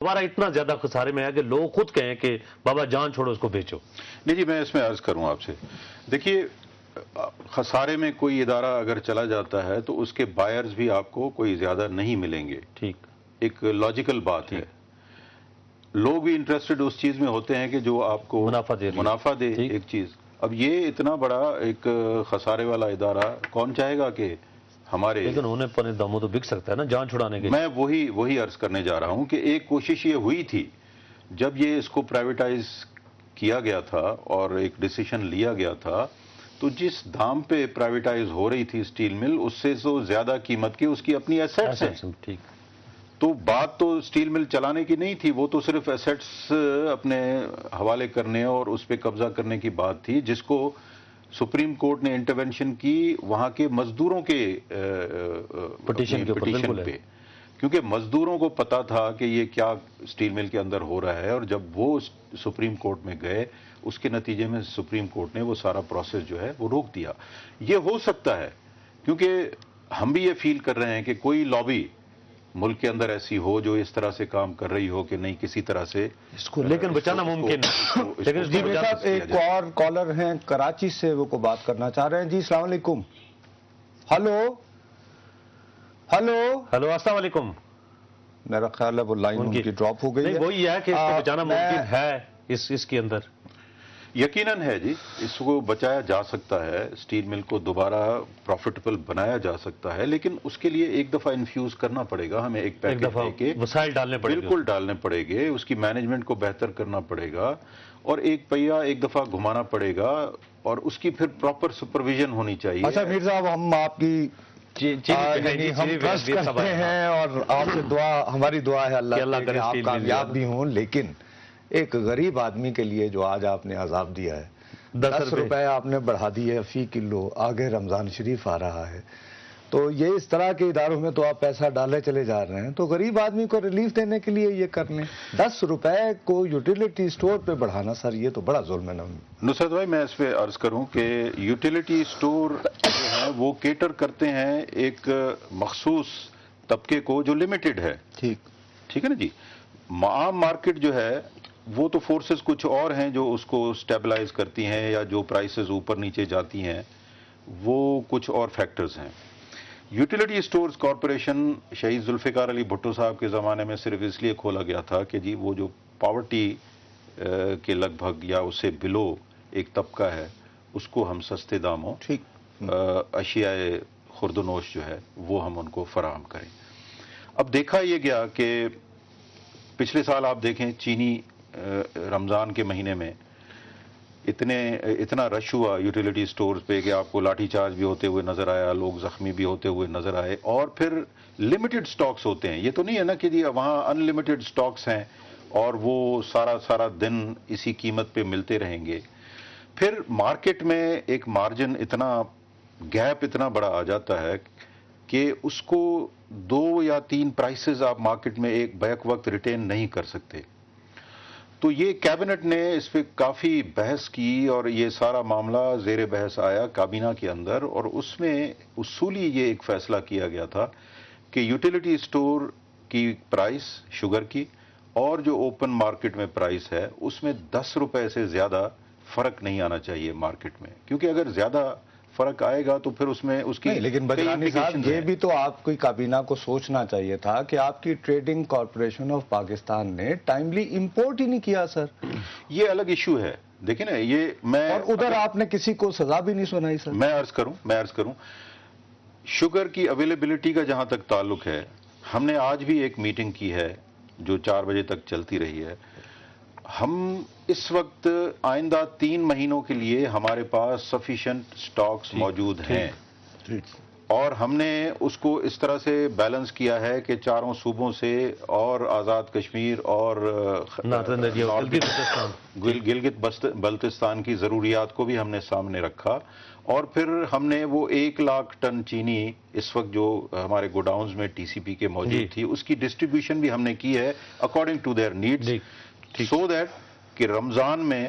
ہمارا اتنا زیادہ خسارے میں ہے کہ لوگ خود کہیں کہ بابا جان چھوڑو اس کو بیچو. نہیں جی، میں اس میں عرض کروں آپ سے. دیکھیے، خسارے میں کوئی ادارہ اگر چلا جاتا ہے تو اس کے بائرز بھی آپ کو کوئی زیادہ نہیں ملیں گے. ٹھیک، ایک لاجیکل بات ہے. لوگ بھی انٹرسٹڈ اس چیز میں ہوتے ہیں کہ جو آپ کو منافع دے ایک چیز. اب یہ اتنا بڑا ایک خسارے والا ادارہ کون چاہے گا کہ ہمارے، لیکن انہیں پنے دموں تو بک سکتا ہے نا جان چھڑانے کے. میں وہی عرض کرنے جا رہا ہوں کہ ایک کوشش یہ ہوئی تھی جب یہ اس کو پرائیویٹائز کیا گیا تھا اور ایک ڈیسیشن لیا گیا تھا، تو جس دام پہ پرائیویٹائز ہو رہی تھی اسٹیل مل، اس سے تو زیادہ قیمت کی اس کی اپنی ایسیٹس ہیں. ٹھیک، تو بات تو اسٹیل مل چلانے کی نہیں تھی، وہ تو صرف ایسیٹس اپنے حوالے کرنے اور اس پہ قبضہ کرنے کی بات تھی، جس کو سپریم کورٹ نے انٹرونشن کی وہاں کے مزدوروں کے پٹیشن پہ، کیونکہ مزدوروں کو پتا تھا کہ یہ کیا اسٹیل مل کے اندر ہو رہا ہے. اور جب وہ سپریم کورٹ میں گئے، اس کے نتیجے میں سپریم کورٹ نے وہ سارا پروسیس جو ہے وہ روک دیا. یہ ہو سکتا ہے کیونکہ ہم بھی یہ فیل کر رہے ہیں کہ کوئی لابی ملک کے اندر ایسی ہو جو اس طرح سے کام کر رہی ہو کہ نہیں کسی طرح سے اس کو لیکن بچانا ممکن ہے. لیکن جی صاحب، ایک اور کالر ہیں کراچی سے، وہ کو بات کرنا چاہ رہے ہیں. جی السلام علیکم. ہلو السلام علیکم. میرا خیال ہے وہ لائن ان کی ڈراپ ہو گئی ہے. وہی ہے کہ اس کو بچانا ممکن ہے اس کے اندر. یقیناً ہے جی، اس کو بچایا جا سکتا ہے، اسٹیل مل کو دوبارہ پروفیٹیبل بنایا جا سکتا ہے، لیکن اس کے لیے ایک دفعہ انفیوز کرنا پڑے گا. ہمیں ایک پیکج دے کے وسائل ڈالنے پڑے گا، بالکل ڈالنے پڑے گے. اس کی مینجمنٹ کو بہتر کرنا پڑے گا اور ایک پہیہ ایک دفعہ گھمانا پڑے گا اور اس کی پھر پراپر سپرویژن ہونی چاہیے. اچھا میر صاحب، ہم آپ کی ہم ٹرسٹ کرتے ہیں اور آپ سے ہماری دعا ہے اللہ کہ آپ کامیاب بھی ہوں. لیکن ایک غریب آدمی کے لیے جو آج آپ نے عذاب دیا ہے، 10 روپے آپ نے بڑھا دیے فی کلو، آگے رمضان شریف آ رہا ہے، تو یہ اس طرح کے اداروں میں تو آپ پیسہ ڈالے چلے جا رہے ہیں. تو غریب آدمی کو ریلیف دینے کے لیے یہ کرنے 10 روپے کو یوٹیلیٹی سٹور پہ بڑھانا، سر یہ تو بڑا ظلم ہے نا. نصرت بھائی، میں اس پہ عرض کروں کہ یوٹیلیٹی سٹور جو ہیں وہ کیٹر کرتے ہیں ایک مخصوص طبقے کو جو لمیٹڈ ہے. ٹھیک ہے نا جی. عام مارکیٹ جو ہے وہ تو فورسز کچھ اور ہیں جو اس کو سٹیبلائز کرتی ہیں یا جو پرائسز اوپر نیچے جاتی ہیں، وہ کچھ اور فیکٹرز ہیں. یوٹیلیٹی سٹورز کارپوریشن شہید ذوالفقار علی بھٹو صاحب کے زمانے میں صرف اس لیے کھولا گیا تھا کہ جی وہ جو پاورٹی کے لگ بھگ یا اس سے بلو ایک طبقہ ہے، اس کو ہم سستے داموں اشیاء خوردونوش جو ہے وہ ہم ان کو فراہم کریں. اب دیکھا یہ گیا کہ پچھلے سال آپ دیکھیں چینی رمضان کے مہینے میں اتنا رش ہوا یوٹیلیٹی سٹورز پہ کہ آپ کو لاٹھی چارج بھی ہوتے ہوئے نظر آیا، لوگ زخمی بھی ہوتے ہوئے نظر آئے. اور پھر لمیٹڈ سٹاکس ہوتے ہیں، یہ تو نہیں ہے نا کہ جی وہاں ان لمیٹڈ سٹاکس ہیں اور وہ سارا دن اسی قیمت پہ ملتے رہیں گے. پھر مارکیٹ میں ایک مارجن گیپ اتنا بڑا آ جاتا ہے کہ اس کو 2 یا 3 پرائسز آپ مارکیٹ میں ایک بیک وقت ریٹین نہیں کر سکتے. تو یہ کیبنٹ نے اس پہ کافی بحث کی اور یہ سارا معاملہ زیر بحث آیا کابینہ کے اندر، اور اس میں اصولی یہ ایک فیصلہ کیا گیا تھا کہ یوٹیلیٹی سٹور کی پرائس شوگر کی اور جو اوپن مارکیٹ میں پرائس ہے اس میں 10 روپے سے زیادہ فرق نہیں آنا چاہیے مارکیٹ میں، کیونکہ اگر زیادہ فرق آئے گا تو پھر اس میں اس کی. لیکن بجرانی صاحب، یہ بھی تو آپ کی کابینہ کو سوچنا چاہیے تھا کہ آپ کی ٹریڈنگ کارپوریشن آف پاکستان نے ٹائملی امپورٹ ہی نہیں کیا. سر یہ الگ ایشو ہے، دیکھیں نا. اور ادھر آپ نے کسی کو سزا بھی نہیں سنائی. سر میں عرض کروں شوگر کی اویلیبلٹی کا جہاں تک تعلق ہے، ہم نے آج بھی ایک میٹنگ کی ہے جو 4 بجے تک چلتی رہی ہے. ہم اس وقت آئندہ 3 مہینوں کے لیے ہمارے پاس سفیشینٹ سٹاکس موجود ہیں، اور ہم نے اس کو اس طرح سے بیلنس کیا ہے کہ 4 صوبوں سے اور آزاد کشمیر اور گلگت بلتستان کی ضروریات کو بھی ہم نے سامنے رکھا. اور پھر ہم نے وہ 1 لاکھ ٹن چینی اس وقت جو ہمارے گوڈاؤنز میں ٹی سی پی کے موجود تھی، اس کی ڈسٹریبیوشن بھی ہم نے کی ہے according to their needs, so that کہ رمضان میں